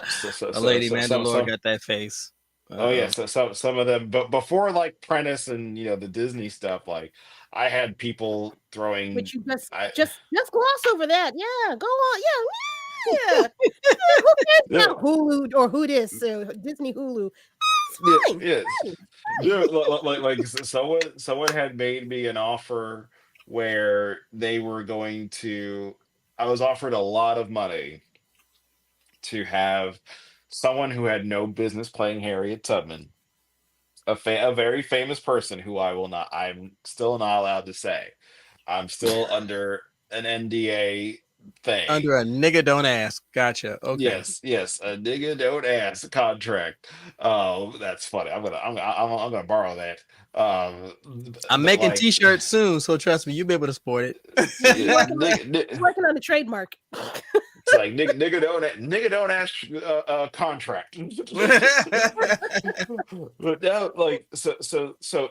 so so A so lady so Mandalore some got that face. Oh yeah, Uh-oh. so some of them, but before like Prentice and the Disney stuff, like I had people throwing. But you just I just gloss over that. Yeah, go on. Yeah, yeah. Who cares yeah, about Hulu or who this Disney Hulu? It's yeah, fine. yes, Fine. yeah, someone had made me an offer where they were going to. I was offered a lot of money to have someone who had no business playing Harriet Tubman, a very famous person who I'm still not allowed to say. I'm still under an NDA thing. Under a nigga don't ask. Gotcha. Okay. Yes, a nigga don't ask contract. Oh, that's funny. I'm gonna borrow that. I'm But making like, t-shirts soon, so trust me, you'll be able to sport it. He's yeah, working on he's working on the trademark. it's like nigga don't ask contract. But now, like,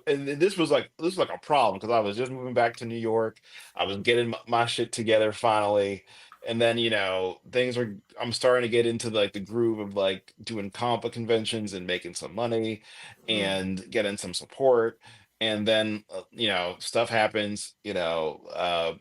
and then this was like a problem because I was just moving back to New York. I was getting my shit together finally, and then things are. I'm starting to get into like the groove of like doing compa conventions and making some money, and getting some support. And then stuff happens. I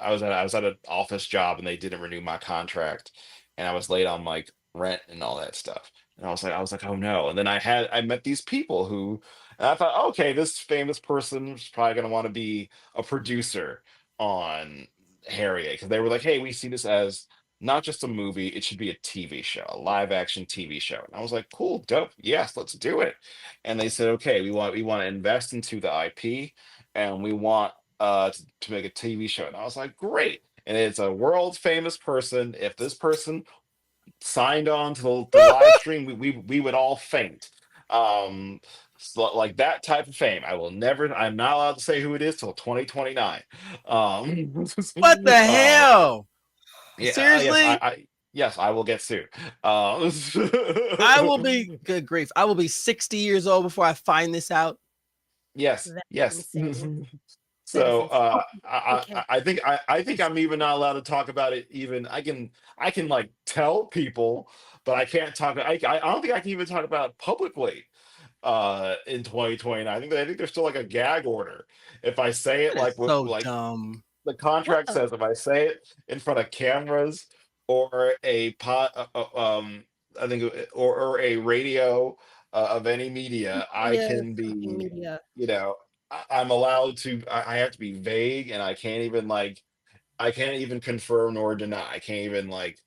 was at an office job and they didn't renew my contract, and I was late on like rent and all that stuff. And I was like, oh no. And then I met these people and I thought, okay, this famous person is probably gonna want to be a producer on Harriet because they were like, hey, we see this as not just a movie, it should be a TV show, a live action TV show. And I was like, cool, dope, yes, let's do it. And they said, okay, we want to invest into the IP and we want to make a TV show. And I was like, great. And it's a world famous person. If this person signed on to the live stream, we would all faint. So like that type of fame. I'm not allowed to say who it is till 2029. What the uh, hell? yeah, yes, Seriously? yes, I will get sued. I will be good grief. I will be 60 years old before I find this out. Yes, That's yes. insane. That is So insane. I Okay. think I'm even not allowed to talk about it. Even I can like tell people, but I can't talk. I don't think I can even talk about it publicly. In 2029, I think there's still like a gag order if I say it That is like with so like dumb. the contract Well, says if I say it in front of cameras or a pot, I think, or a radio of any media, I media, can fucking be, media. you know, I'm allowed to. I have to be vague, and I can't even confirm nor deny. I can't even like,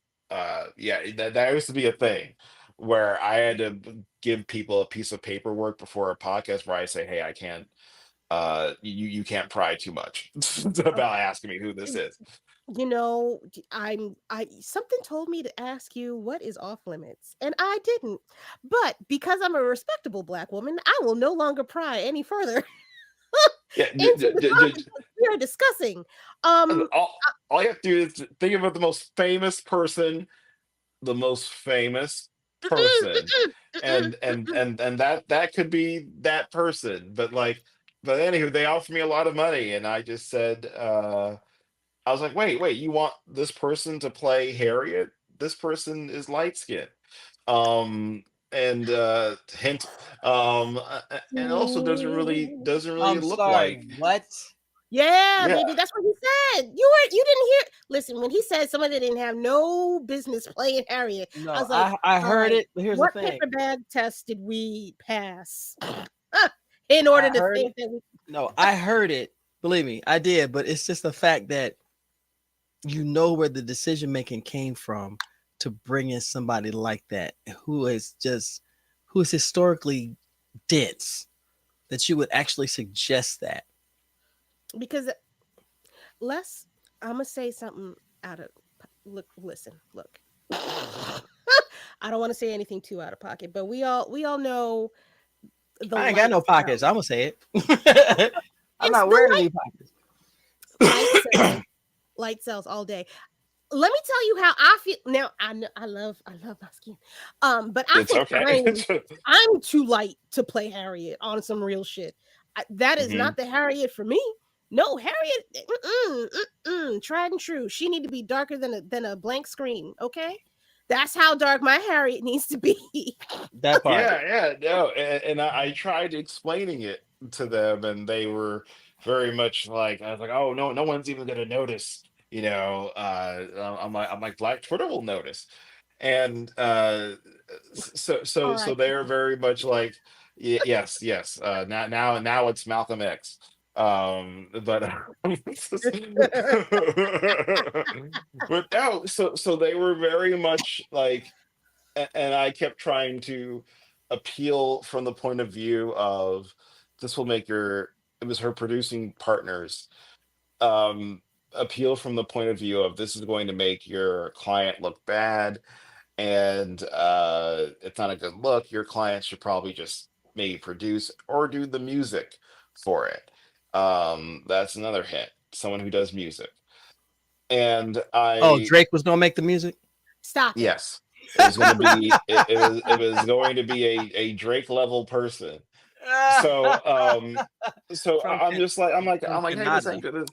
yeah, that used to be a thing where I had to give people a piece of paperwork before a podcast where I say, hey, I can't you can't pry too much about Okay. asking me who this is. I something told me to ask you what is off limits, and I didn't. But because I'm a respectable black woman, I will no longer pry any further Yeah, into the topic that we are discussing. Um, all you have to do is think about the most famous person, and that could be that person. But anywho, they offered me a lot of money, and I just said, I was like, wait, you want this person to play Harriet? This person is light skinned. Um, and hint, and also doesn't really I'm look sorry. like. What? Yeah, Yeah, baby, that's what he said. You didn't hear. Listen, when he said somebody didn't have no business playing Harriet, I No, was like, I all heard right, it, but here's the what thing. paper bag test did we pass in order I to heard think it. that we? No, I heard it. Believe me, I did. But it's just the fact that you know where the decision making came from to bring in somebody like that who is historically dense, that you would actually suggest that. Because Les, I'm gonna say something out of look. Listen, look. I don't want to say anything too out of pocket, but we all know the I ain't got light no pockets. I'm cells. gonna say it. I'm It's not the wearing any pockets. light cells, light cells all day. Let me tell you how I feel. Now I love my skin. But I it's think okay. I'm too light to play Harriet on some real shit. That is Hmm. not the Harriet for me. No, Harriet, tried and true. She need to be darker than a blank screen. Okay, that's how dark my Harriet needs to be. That part. Yeah, no, and I tried explaining it to them, and they were very much like, I was like, oh no, no one's even gonna notice, I'm like, Black Twitter will notice, and so R.I.P. they're very much like, yes, yes, now it's Malcolm X, but but no, so they were very much like, and I kept trying to appeal from the point of view of this will make your it was her producing partners. Um, appeal from the point of view of this is going to make your client look bad, and it's not a good look. Your client should probably just maybe produce or do the music for it. That's another hint. Someone who does music. And Oh, I Drake was gonna make the music. Stop it. yes, it was going to be it was going to be a Drake level person. So from I'm just like from I'm like, hey, this Canada. ain't good.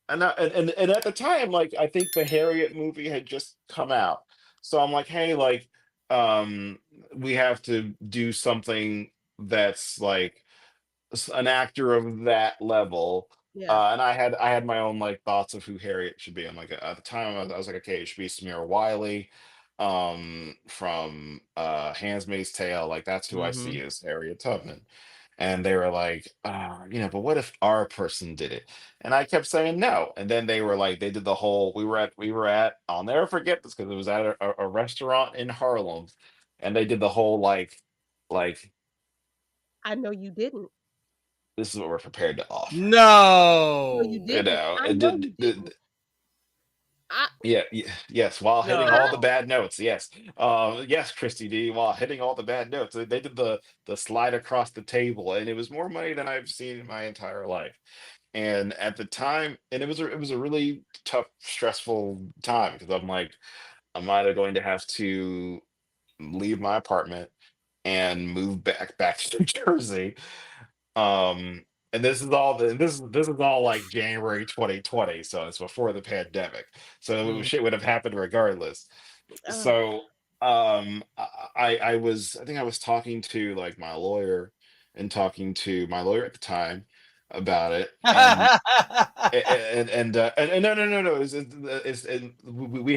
And at the time, like I think the Harriet movie had just come out. So I'm like, hey, like um we have to do something that's like an actor of that level. Yeah. And I had my own like thoughts of who Harriet should be. I'm like at the time I was like, okay, it should be Samira Wiley from Handmaid's Tale. Like that's who I Hmm. see as Harriet Tubman. And they were like, but what if our person did it? And I kept saying no. And then they were like, they did the whole. We were at. I'll never forget this because it was at a restaurant in Harlem, and they did the whole like I know you didn't. this is what we're prepared to offer. No, you No. didn't. I It know did, you didn't. I yeah, yes, while hitting I all the No. bad notes. Yes. Yes, Christy D, while hitting all the bad notes. They did the slide across the table, and it was more money than I've seen in my entire life. And at the time, and it was a really tough, stressful time because I'm like, I'm either going to have to leave my apartment and move back to New Jersey. And this is all like January 2020, so it's before the pandemic. So Mm. shit would have happened regardless. uh, So I think I was talking to like my lawyer and talking to my lawyer at the time about it, and no,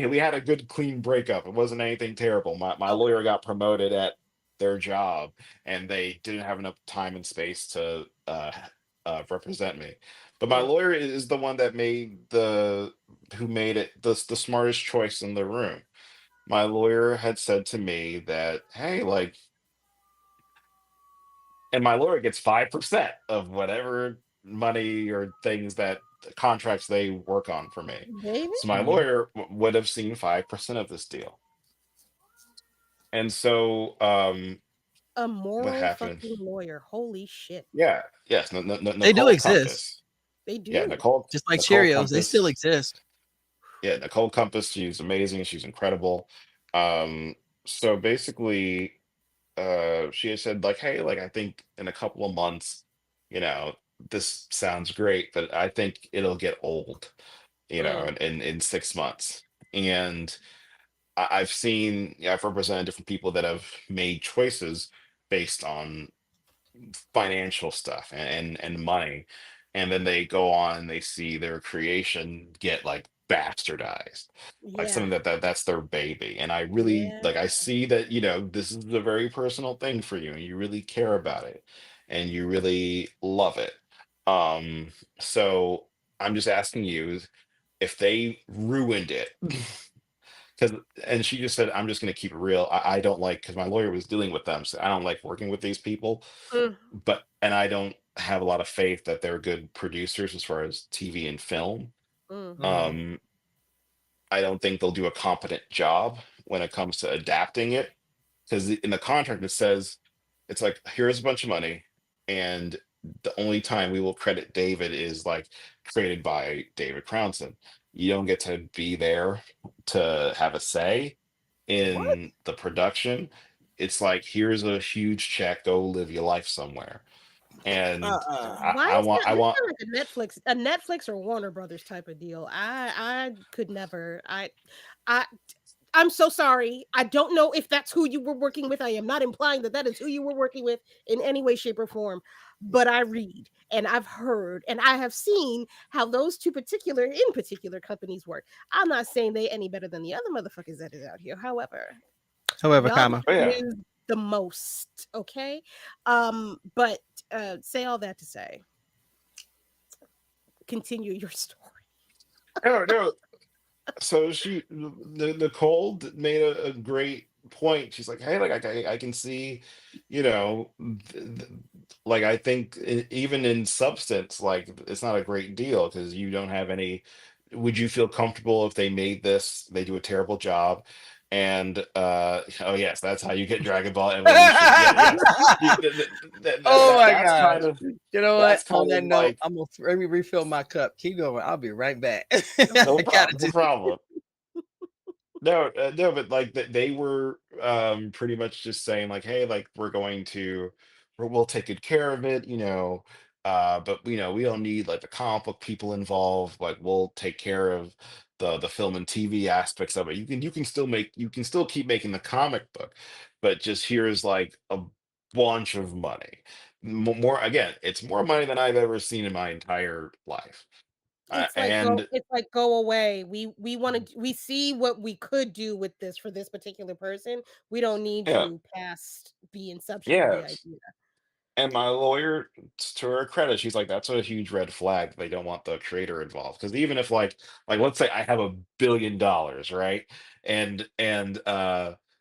we had a good clean breakup. It wasn't anything terrible. My Okay. lawyer got promoted at their job, and they didn't have enough time and space to represent me. But my mm, lawyer is the one that who made it the smartest choice in the room. My lawyer had said to me that, hey, like, and my lawyer gets 5% of whatever money or things that contracts they work on for me. baby, So my Mhm. lawyer would have seen 5% of this deal. And so a what moral happened? fucking lawyer. Holy shit. Yeah, yes, They do Nicole exist, Compass. They Yeah, do. just like Nicole Cheerios. They still Compass. exist. Yeah, Nicole Compass, she's amazing, she's incredible. So basically she had said like, hey, like I think in a couple of months, you know, this sounds great, but I think it'll get old, Mm, in 6 months. And I've represented different people that have made choices based on financial stuff and money, and then they go on and they see their creation get like bastardized, like yeah. something that's their baby. And I really Yeah. like, I see that, this is a very personal thing for you, and you really care about it, and you really love it. um so I'm just asking you if they ruined it. Because And she just said, I'm just going to keep it real. I don't like, because my lawyer was dealing with them, so I don't like working with these people. Mm, And I don't have a lot of faith that they're good producers as far as TV and film. mm. Mhm. um I don't think they'll do a competent job when it comes to adapting it, because in the contract it says, it's like, here's a bunch of money, and the only time we will credit David is like created by David Crownson. You don't get to be there to have a say What? in the production. It's like, here's a huge check, go live your life somewhere. And Uh-uh. Why I is want that? I That's want not like a Netflix or Warner Brothers type of deal. I could never. I I'm so sorry. I don't know if that's who you were working with. I am not implying that that is who you were working with in any way, shape, or form. But I read and I've heard and I have seen how those in particular companies work. I'm not saying they any better than the other motherfuckers that is out here. However, However, y'all comma. oh get yeah. used the most, okay? But say all that to say, continue your story. No, no. So Nicole made a great point. She's like, hey, like I can see, like I think even in substance, like it's not a great deal because you don't have any would you feel comfortable if they made this, they do a terrible job, and oh yes, that's how you get Dragon Ball Evolution. Yeah, yes. Oh my That's gosh. kind of, You know what? that's On kind that of note, like, I'm gonna let me refill my cup. Keep going. I'll be right back. no I gotta problem, no do. problem. No, no, but like they were pretty much just saying like, hey, like we'll take good care of it, but we don't need like the comic book people involved. Like we'll take care of the film and TV aspects of it. You can still keep making the comic book, but just here's like a bunch of money. More again, it's more money than I've ever seen in my entire life. And It's like go away. We want to we see what we could do with this for this particular person. We don't need yeah, you past the inception of the yeah. idea. And my lawyer, to her credit, she's like, "That's a huge red flag. They don't want the creator involved." Because even if let's say I have $1 billion, right? And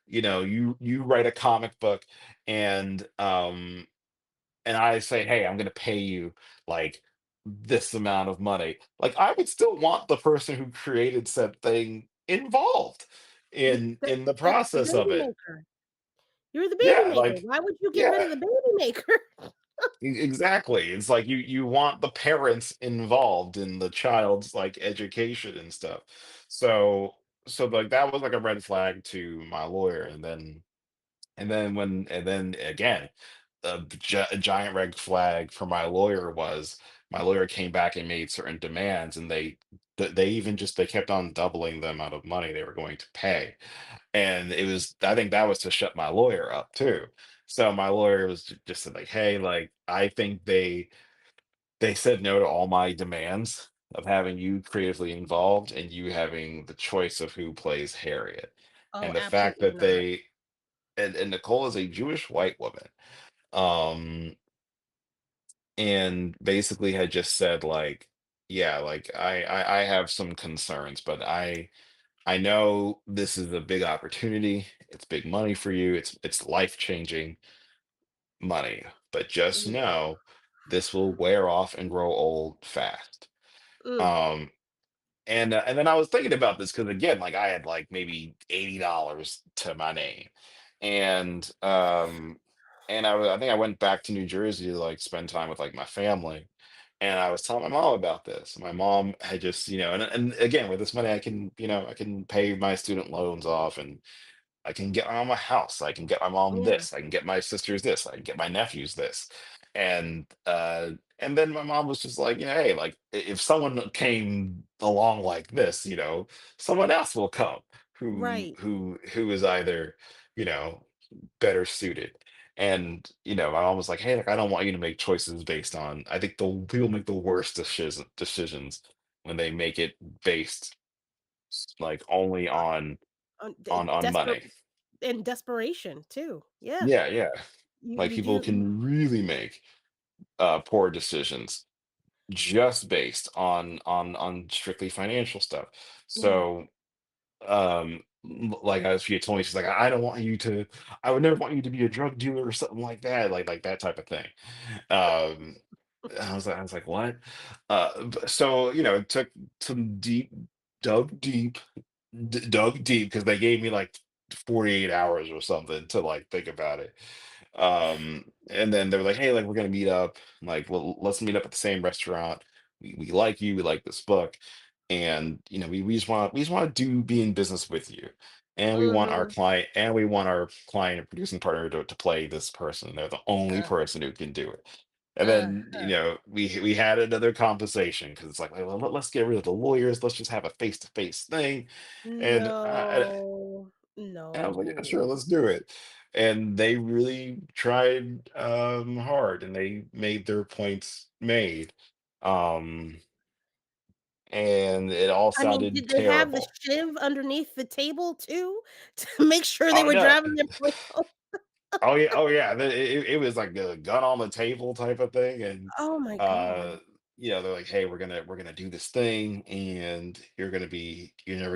you write a comic book, and and I say, "Hey, I'm gonna pay you like this amount of money." Like I would still want the person who created said thing involved in the That's the process of baby it. maker. You're the baby Yeah, maker. Why would you get rid yeah. of the baby maker? Exactly. It's like you want the parents involved in the child's like education and stuff. So like that was like a red flag to my lawyer. And then again, a giant red flag for my lawyer was my lawyer came back and made certain demands, and they even just they kept on doubling the amount of money they were going to pay. And I think that was to shut my lawyer up too. So my lawyer was just said like, hey, like I think they said no to all my demands of having you creatively involved and you having the choice of who plays Harriet. Oh, And the fact absolutely that not. and Nicole is a Jewish white woman. Um and basically had just said like, yeah, like I have some concerns, but I know this is a big opportunity. It's big money for you. It's life-changing money. But just Mm, know this will wear off and grow old fast. mm, Um and then I was thinking about this because again, like I had like maybe $80 to my name. And I think I went back to New Jersey to like spend time with like my family. And I was telling my mom about this. My mom had just, and again, with this money, I can pay my student loans off, and I can get my mom a house. I can get my mom yeah, this. I can get my sisters this. I can get my nephews this. And and then my mom was just like, hey, like if someone came along like this, someone else will come right. who is either, you know, better suited. And my mom was like, hey, like I don't want you to make choices based on. I think the people make the worst decisions when they make it based like only on Desperate money. and desperation too. Yeah, Yeah, yeah. Like you people do. can really make poor decisions just based on strictly financial stuff. Yeah, So like as she had told me, she's like, I would never want you to be a drug dealer or something like that, like that type of thing. Um I was like, what? So it took some dug deep, dug deep because they gave me like 48 hours or something to like think about it. And then they were like, hey, like we're gonna meet up, like, well, let's meet up at the same restaurant. We like you, we like this book, and we just want to do be in business with you. And mhm, we want our client and producing partner to play this person. They're the only uh, person who can do it. And then, uh-huh. we had another conversation because it's like, well, let's get rid of the lawyers. Let's just have a face-to-face thing. And No, I was like, yeah, no. sure, let's do it. And they really tried hard, and they made their points made. Um, and it all I mean, sounded did they have the terrible. shiv underneath the table too to make sure they Oh were no. driving their point home? Oh yeah, oh yeah. It was like a gun on the table type of thing, and Oh my uh, god. they're like, "Hey, we're gonna do this thing, and you're never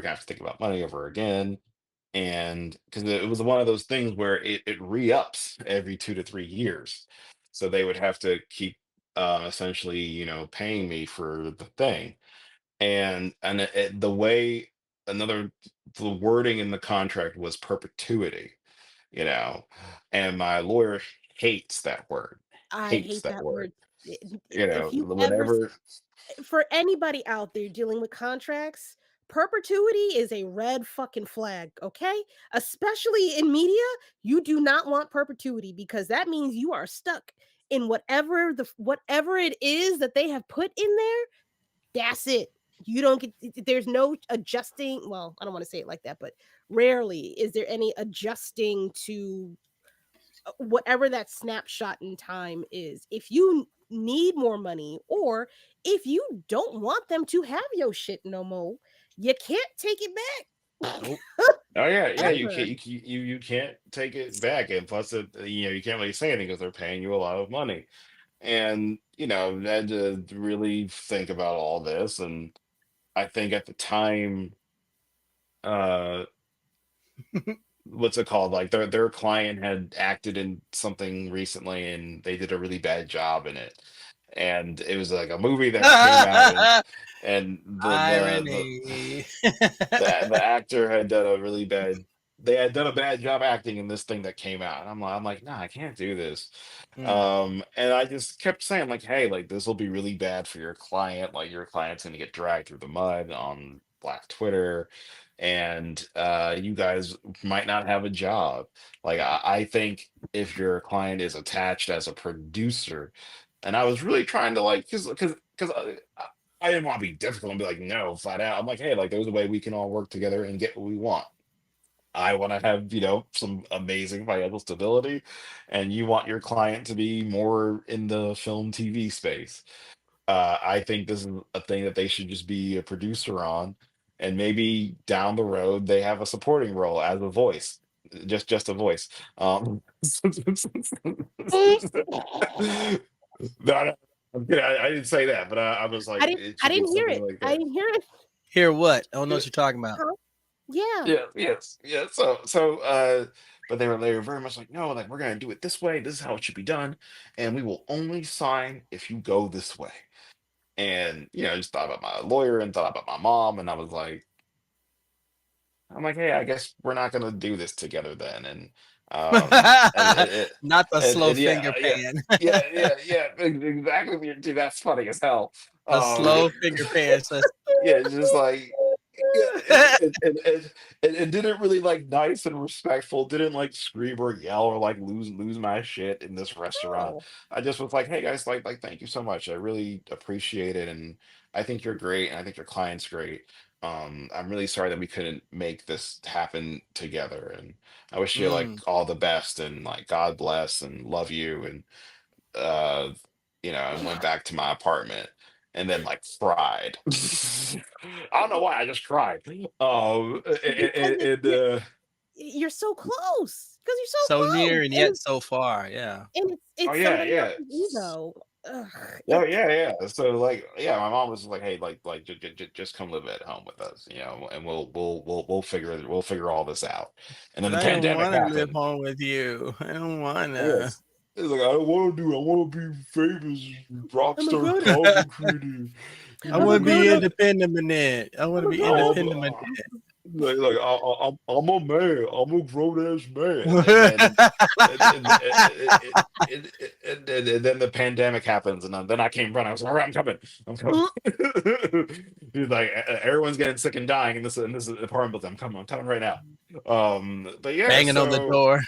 gonna have to think about money ever again." And because it was one of those things where it re-ups every 2 to 3 years, so they would have to keep essentially, paying me for the thing. The way another the wording in the contract was perpetuity, you know, and my lawyer hates that word, I hates hate that that word, word. you know, If you ever whenever. for anybody out there dealing with contracts, perpetuity is a red fucking flag, okay? Especially in media, you do not want perpetuity because that means you are stuck in whatever it is that they have put in there. That's it. You don't get there's no adjusting. Well, I don't want to say it like that, but rarely is there any adjusting to whatever that snapshot in time is. If you need more money or if you don't want them to have your shit no more, you can't take it back. Nope. Oh yeah, yeah. You Ever. can't. You can't take it back, and plus, you can't really say anything because they're paying you a lot of money. And I had to really think about all this, and I think at the time, uh, what's it called? Like their client had acted in something recently, and they did a really bad job in it. And it was like a movie that came out, and Irony. the actor had done a really bad they had done a bad job acting in this thing that came out. And I'm like, nah, I can't do this. Mm. And I just kept saying, like, hey, like, this will be really bad for your client. Like, your client's gonna get dragged through the mud on Black Twitter, and you guys might not have a job. Like, I think if your client is attached as a producer, and I was really trying to, like, because I didn't want to be difficult and be like, no, flat out. I'm like, hey, like, there's a way we can all work together and get what we want. I want to have, some amazing financial stability, and you want your client to be more in the film TV space. I think this is a thing that they should just be a producer on, and maybe down the road they have a supporting role as a voice, just a voice. No, I'm kidding. I didn't say that, but I was like, I didn't it I should be didn't hear something it. like I that. didn't hear it. Hear what? I don't know Yeah, what you're talking about. Huh? Yeah. yeah, yes, yeah. But they were very much like, no, like we're gonna do it this way. This is how it should be done, and we will only sign if you go this way. And I just thought about my lawyer and thought about my mom, and I'm like, hey, I guess we're not gonna do this together then. Not the slow And yeah, finger yeah, pan. exactly. Dude, that's funny as hell. The Um, slow finger pan. So yeah, it's just like, yeah, and didn't really like nice and respectful, didn't like scream or yell or like lose my shit in this restaurant. No. I just was like, hey guys, like thank you so much. I really appreciate it, and I think you're great, and I think your client's great. I'm really sorry that we couldn't make this happen together, and I wish you like mm. all the best, and like God bless and love you. And uh and went back to my apartment, and then like cried. I don't know why I just cried. Because And you're so close. Because you're so So near close. and yet so far. Yeah. oh It's yeah, somebody yeah. else's ego. Ugh, Oh it yeah, yeah. So like, yeah, my mom was just like, "Hey, like, just come live at home with us, and we'll figure all this out." And then But the I don't pandemic want to live happened. home with you. I don't want to. Yes, it's like I don't want to do. I want to be famous rock I'm a star grown up. content creator. I I'm a want to be grown up. independent, Manette. I want I'm to a be grown up. independent, Like I'm a man. I'm a grown ass man. And then Manette. and then the pandemic happens, and then I came running. I was like, all right, I'm coming. I'm coming. Mm, He's like, everyone's getting sick and dying in this apartment building. I'm coming right now. But yeah, Banging on the so door.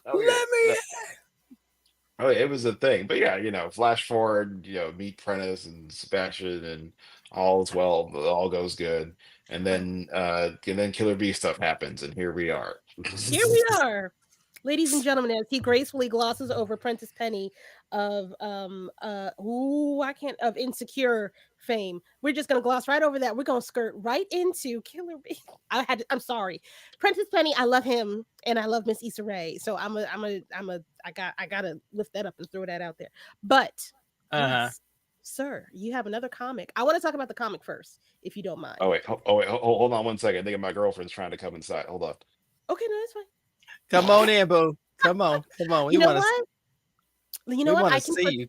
oh yeah. Let me. Oh, yeah, it was a thing. But yeah, flash forward, meet Prentice and Sebastian, and all is well, all goes good. And then Killer Bee stuff happens, and here we are. Here we are. Ladies and gentlemen, as he gracefully glosses over Prentice Penny of of Insecure fame. We're just gonna gloss right over that. We're gonna skirt right into Killer Bee. I'm sorry. Prentice Penny, I love him and I love Miss Issa Rae. So I gotta lift that up and throw that out there. But Uh-huh. yes, sir, you have another comic. I want to talk about the comic first, if you don't mind. Oh wait, hold on one second. I think my girlfriend's trying to come inside. Hold on. Okay, no, that's fine. Come on in, boo. Come on. You We know want to. what? You know We what? want I to can see put you.